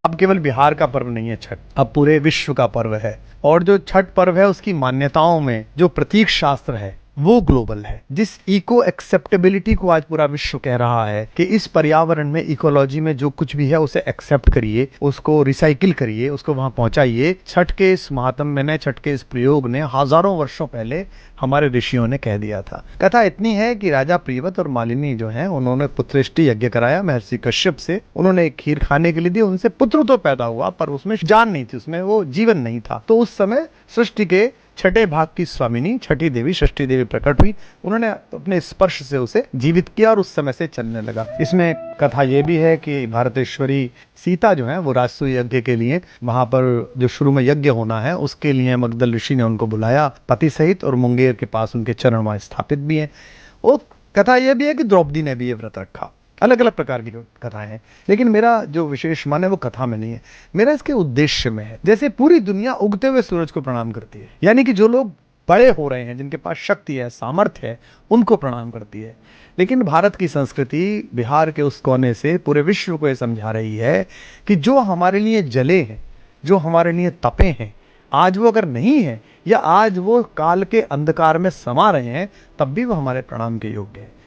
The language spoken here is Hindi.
अब केवल बिहार का पर्व नहीं है छठ, अब पूरे विश्व का पर्व है। और जो छठ पर्व है उसकी मान्यताओं में जो प्रतीक शास्त्र है वो ग्लोबल है। जिस इको एक्सेप्टेबिलिटी को आज पूरा विश्व कह रहा है कि इस पर्यावरण में, इकोलॉजी में जो कुछ भी है उसे एक्सेप्ट करिए, उसको रिसाइकिल करिए, उसको वहां पहुंचाइए। छठ के इस महात्म्य ने, छठ के इस प्रयोग ने हजारों वर्षों पहले हमारे ऋषियों ने कह दिया था। कथा इतनी है कि राजा प्रियव्रत और मालिनी जो है उन्होंने पुत्रेष्टि यज्ञ कराया महर्षि कश्यप से। उन्होंने एक खीर खाने के लिए दी, उनसे पुत्र तो पैदा हुआ पर उसमें जान नहीं थी, उसमें वो जीवन नहीं था। तो उस समय सृष्टि के छठे भाग की स्वामिनी छठी देवी, षष्ठी देवी प्रकट हुई। उन्होंने अपने स्पर्श से उसे जीवित किया और उस समय से चलने लगा। इसमें कथा यह भी है कि भारतेश्वरी सीता जो है वो राजसूय यज्ञ के लिए वहां पर जो शुरू में यज्ञ होना है उसके लिए मगधल ऋषि ने उनको बुलाया पति सहित, और मुंगेर के पास उनके चरण वहां स्थापित भी हैं। और कथा यह भी है कि द्रौपदी ने भी ये व्रत रखा। अलग अलग प्रकार की कथाएं हैं, लेकिन मेरा जो विशेष मन है वो कथा में नहीं है, मेरा इसके उद्देश्य में है। जैसे पूरी दुनिया उगते हुए सूरज को प्रणाम करती है, यानी कि जो लोग बड़े हो रहे हैं, जिनके पास शक्ति है, सामर्थ्य है, उनको प्रणाम करती है। लेकिन भारत की संस्कृति बिहार के उस कोने से पूरे विश्व को यह समझा रही है कि जो हमारे लिए जले हैं, जो हमारे लिए तपे हैं, आज वो अगर नहीं है या आज वो काल के अंधकार में समा रहे हैं, तब भी वो हमारे प्रणाम के योग्य है।